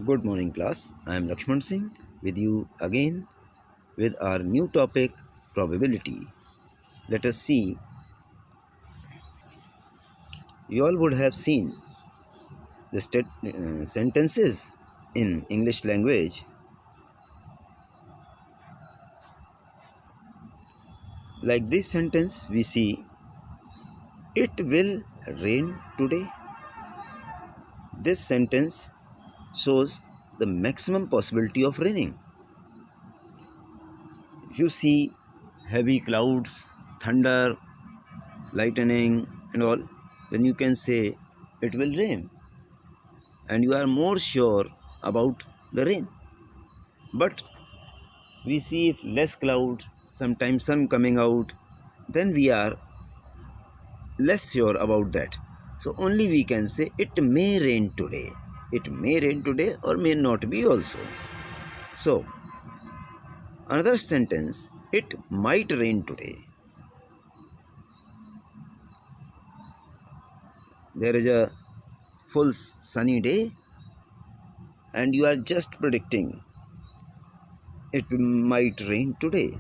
Good morning, class. I am Lakshman Singh with you again with our new topic probability. Let us see. You all would have seen the sentences in English language like this sentence. We see it will rain today. This sentence shows the maximum possibility of raining. If you see heavy clouds, thunder, lightning and all, then you can say it will rain and you are more sure about the rain. But we see if less cloud, sometimes sun coming out, then we are less sure about that. So only we can say it may rain today. It may rain today or may not be also. So another sentence, it might rain today. There is a full sunny day and you are just predicting it might rain today.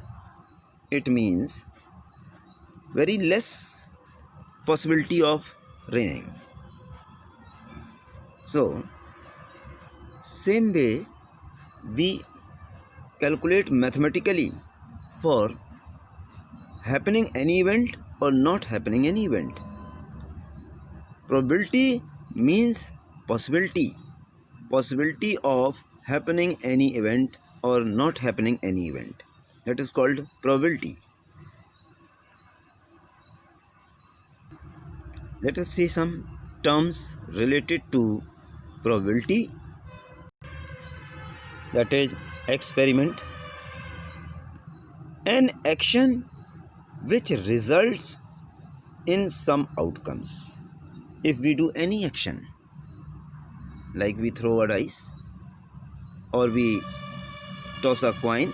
It means very less possibility of raining. So same way we calculate mathematically for happening any event or not happening any event. Probability means possibility of happening any event or not happening any event. That is called probability. Let us see some terms related to probability. That is experiment, an action which results in some outcomes. If we do any action, like we throw a dice or we toss a coin,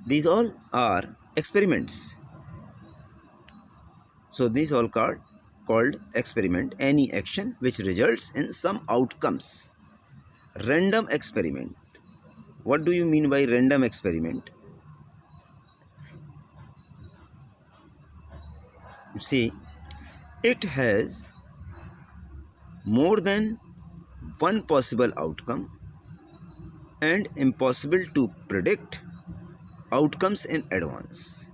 these all are experiments. So these all called experiment, any action which results in some outcomes. Random experiment. What do you mean by random experiment? You see, it has more than one possible outcome and impossible to predict outcomes in advance.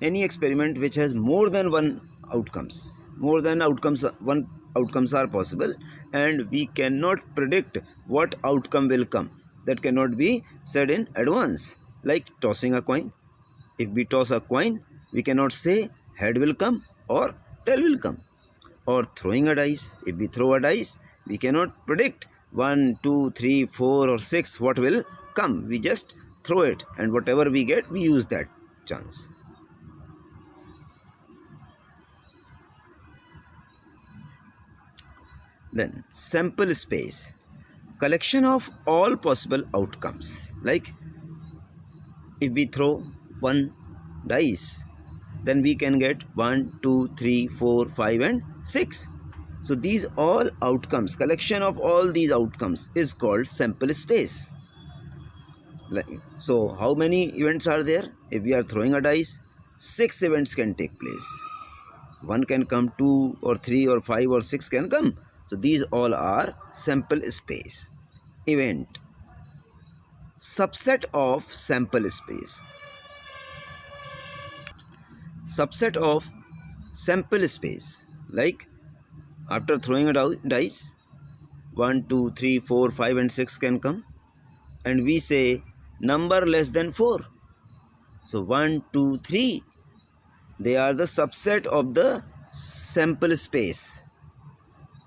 Any experiment which has more than one outcomes are possible and we cannot predict what outcome will come. That cannot be said in advance. Like tossing a coin. If we toss a coin, we cannot say head will come or tail will come. Or throwing a dice. If we throw a dice, we cannot predict 1, 2, 3, 4 or 6 what will come. We just throw it and whatever we get, we use that chance. Then sample space, collection of all possible outcomes. Like if we throw one dice, then we can get 1, 2, 3, 4, 5 and 6. So these all outcomes, collection of all these outcomes is called sample space. So how many events are there? If we are throwing a dice, 6 events can take place. 1 can come, 2 or 3 or 5 or 6 can come. So these all are sample space. Event, subset of sample space. Subset of sample space. Like after throwing a dice, 1, 2, 3, 4, 5 and 6 can come. And we say number less than 4. So 1, 2, 3. They are the subset of the sample space.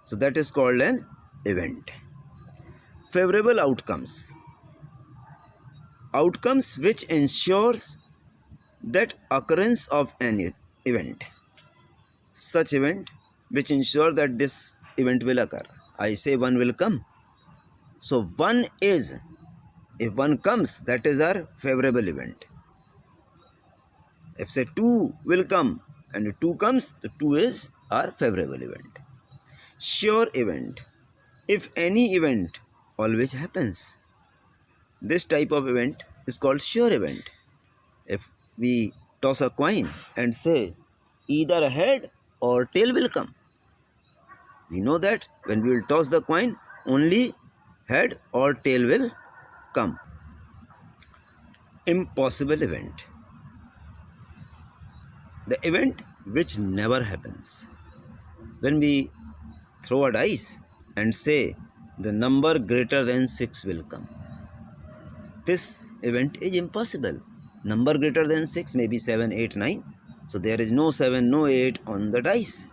So that is called an event. Favorable outcomes. Outcomes which ensures that occurrence of an event. Such event which ensure that this event will occur. I say 1 will come. So 1 is, if 1 comes, that is our favorable event. If say 2 will come and 2 comes, the 2 is our favorable event. Sure event. If any event always happens. This type of event is called sure event. If we toss a coin and say either a head or tail will come, we know that when we will toss the coin, only head or tail will come. Impossible event. The event which never happens. When we throw a dice and say the number greater than 6 will come, this event is impossible. Number greater than 6 may be 7, 8, 9. So there is no 7, no 8 on the dice.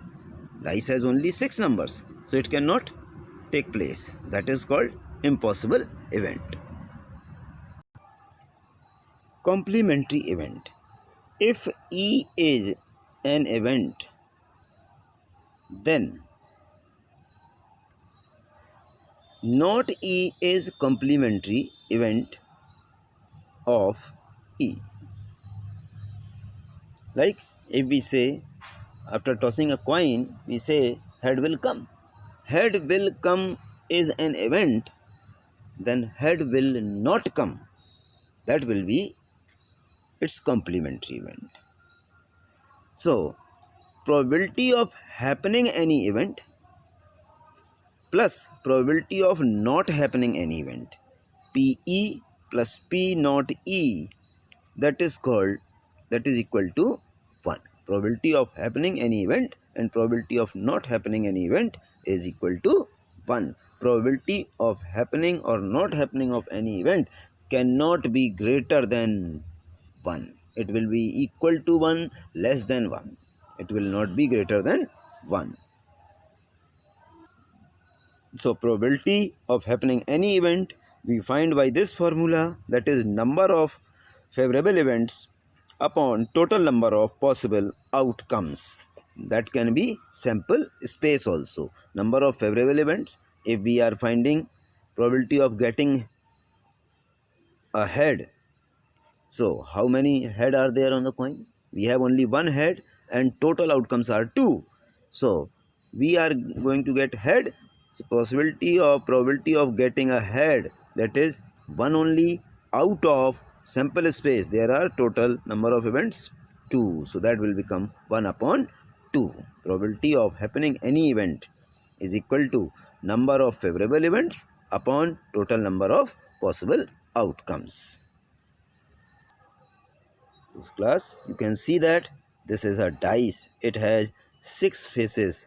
Dice has only 6 numbers, so it cannot take place. That is called impossible event. Complementary event. If E is an event, then not E is complementary event of E. Like if we say after tossing a coin, we say head will come. Head will come is an event, then head will not come. That will be its complementary event. So, probability of happening any event plus probability of not happening any event, PE plus P not E, that is equal to 1. Probability of happening any event and probability of not happening any event is equal to 1. Probability of happening or not happening of any event cannot be greater than 1. It will be equal to 1, less than 1. It will not be greater than 1. So probability of happening any event we find by this formula, that is number of favorable events upon total number of possible outcomes. That can be sample space also. Number of favorable events, if we are finding probability of getting a head, so how many head are there on the coin? We have only one head and total outcomes are 2. So we are going to get head. So probability of getting a head, that is 1 only out of sample space. There are total number of events 2. So that will become 1 upon 2. Probability of happening any event is equal to number of favorable events upon total number of possible outcomes. So class, you can see that this is a dice. It has 6 faces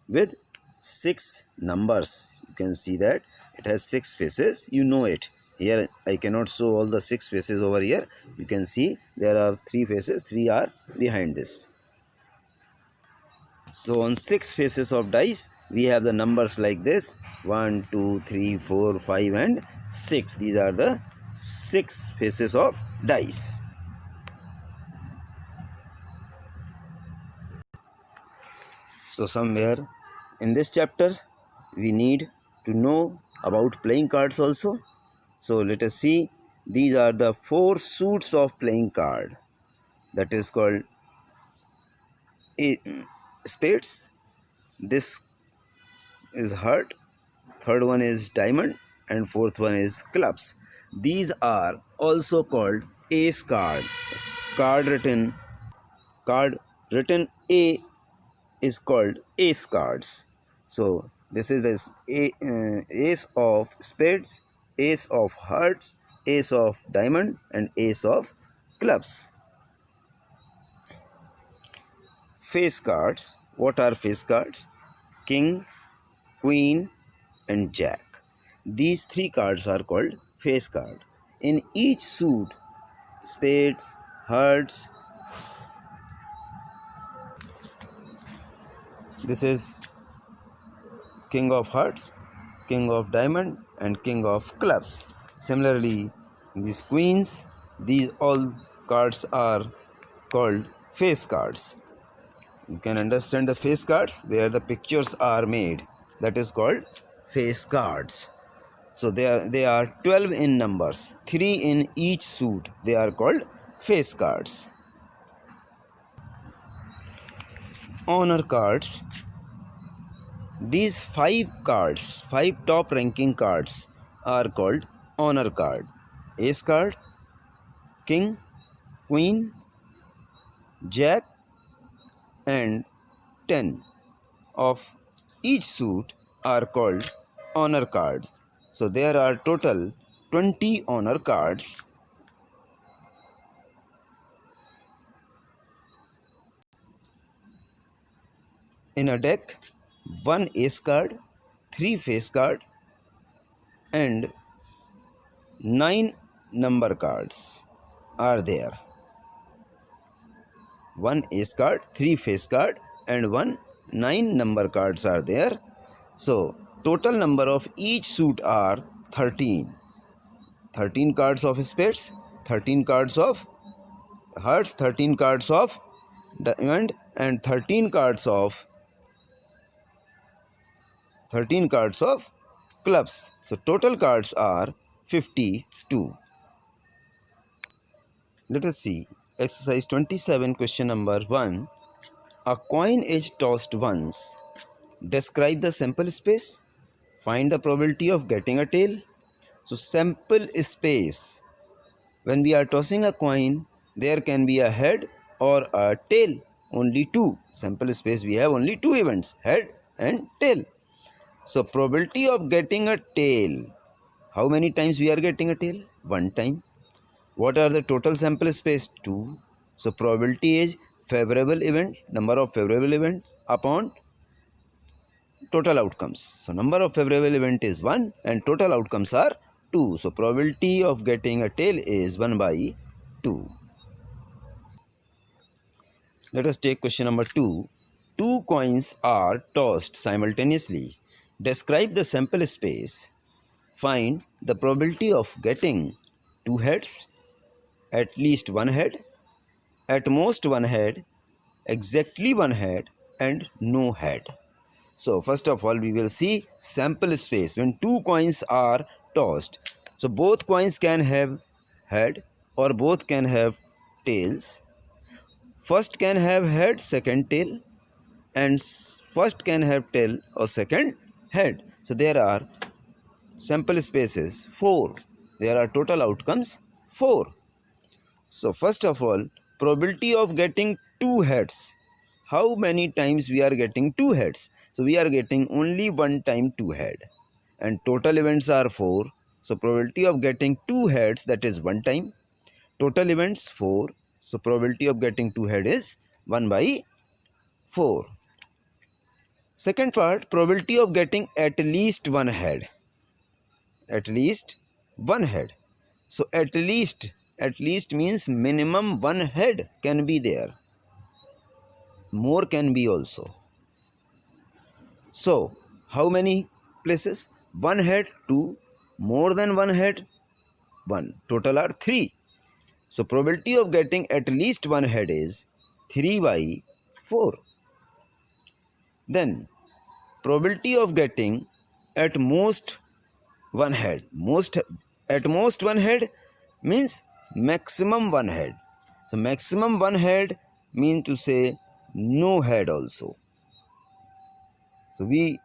with 6 numbers. You can see that it has 6 faces. You know it. Here I cannot show all the 6 faces over here. You can see there are 3 faces. 3 are behind this. So on 6 faces of dice, we have the numbers like this: 1, 2, 3, 4, 5 and 6. These are the 6 faces of dice. So somewhere in this chapter, we need to know about playing cards also. So let us see. These are the 4 suits of playing card. That is called spades. This is heart. Third one is diamond. And fourth one is clubs. These are also called ace card. Card written A is called ace cards. So this is the ace of spades, ace of hearts, ace of diamond and ace of clubs. Face cards. What are face cards? King, queen and jack. These 3 cards are called face card. In each suit, spades, hearts, this is king of hearts, king of diamond and king of clubs. Similarly, these queens, these all cards are called face cards. You can understand the face cards where the pictures are made. That is called face cards. So they are 12 in numbers, 3 in each suit. They are called face cards. Honor cards. These 5 cards, 5 top ranking cards are called honor card. Ace card, king, queen, jack and 10 of each suit are called honor cards. So there are total 20 honor cards. In a deck, 1 ace card, 3 face card and 9 number cards are there. 1 ace card, 3 face card and 9 number cards are there. So total number of each suit are 13. 13 cards of spades, 13 cards of hearts, 13 cards of diamond and 13 cards of clubs. So total cards are 52. Let us see exercise 27, question number 1. A coin is tossed once. Describe the sample space. Find the probability of getting a tail. So sample space. When we are tossing a coin, there can be a head or a tail. Only two. Sample space we have only two events, head and tail. So probability of getting a tail. How many times we are getting a tail? One time. What are the total sample space? 2. So probability is favorable event, number of favorable events upon total outcomes. So number of favorable event is 1 and total outcomes are 2. So probability of getting a tail is 1 by 2. Let us take question number 2. 2 coins are tossed simultaneously. Describe the sample space. Find the probability of getting 2 heads, at least 1 head, at most 1 head, exactly 1 head and no head. So first of all we will see sample space when 2 coins are tossed. So both coins can have head or both can have tails. First can have head, second tail, and first can have tail or second head. So there are sample spaces 4. There are total outcomes 4. So first of all, probability of getting 2 heads. How many times we are getting 2 heads? So we are getting only 1 time 2 head. And total events are 4. So probability of getting 2 heads, that is 1 time. Total events 4. So probability of getting 2 head is 1 by 4. Second part, probability of getting at least 1 head. At least 1 head. So at least means minimum 1 head can be there. More can be also. So how many places? 1 head, 2, more than 1 head, 1. Total are 3. So probability of getting at least 1 head is 3 by 4. Then probability of getting at most 1 head. At most 1 head means maximum 1 head. So maximum 1 head mean to say no head also. So we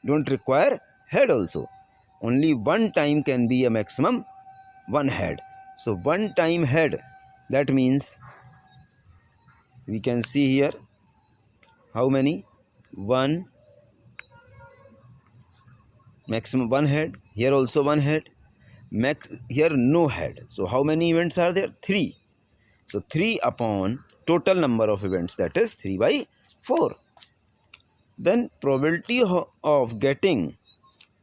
don't require head also. Only 1 time can be a maximum 1 head. So 1 time head, that means we can see here how many? 1, maximum 1 head, here also 1 head, here no head. So how many events are there? 3. So 3 upon total number of events, that is 3 by 4. Then probability of getting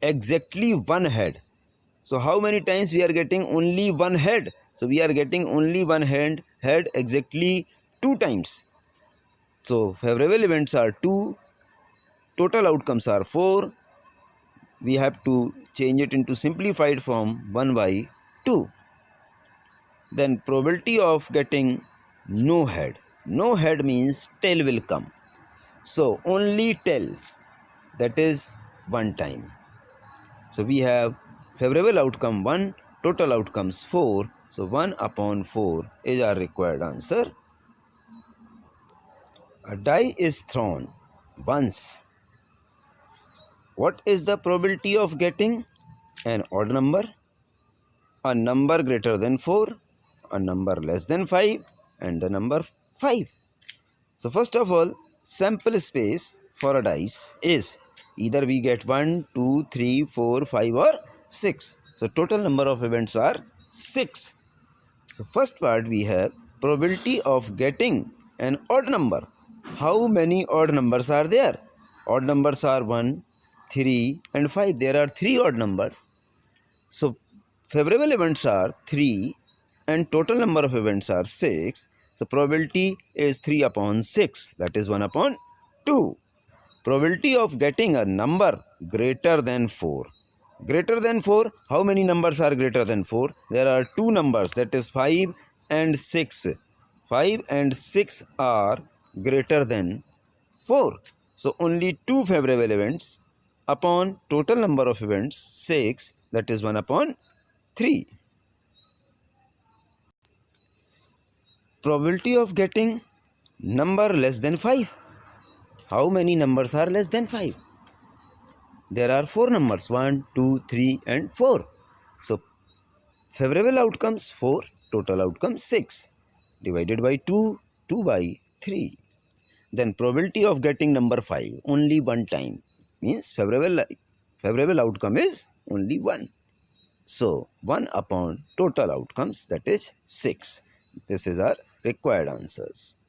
exactly 1 head. So how many times we are getting only 1 head? So we are getting only 1 head exactly 2 times. So favorable events are 2, total outcomes are 4. We have to change it into simplified form 1 by 2. Then probability of getting no head. No head means tail will come. So only tail, that is 1 time. So we have favorable outcome 1, total outcomes 4. So 1 upon 4 is our required answer. A die is thrown once. What is the probability of getting an odd number, a number greater than 4, a number less than 5, and the number 5. So first of all, sample space for a dice is either we get 1, 2, 3, 4, 5 or 6. So total number of events are 6. So first part we have probability of getting an odd number. How many odd numbers are there? Odd numbers are 1, 3 and 5. There are 3 odd numbers. So favorable events are 3 and total number of events are 6. So probability is 3 upon 6, that is 1 upon 2. Probability of getting a number greater than 4. Greater than 4, how many numbers are greater than 4? There are 2 numbers, that is 5 and 6. 5 and 6 are greater than 4. So only 2 favorable events upon total number of events 6, that is 1 upon 3. Probability of getting number less than 5. How many numbers are less than 5? There are 4 numbers, 1, 2, 3 and 4. So favorable outcomes 4, total outcome 6. Divided by 2, 2 by 3. Then probability of getting number 5 only one time, means favorable outcome is only 1. So 1 upon total outcomes, that is 6. This is our required answers.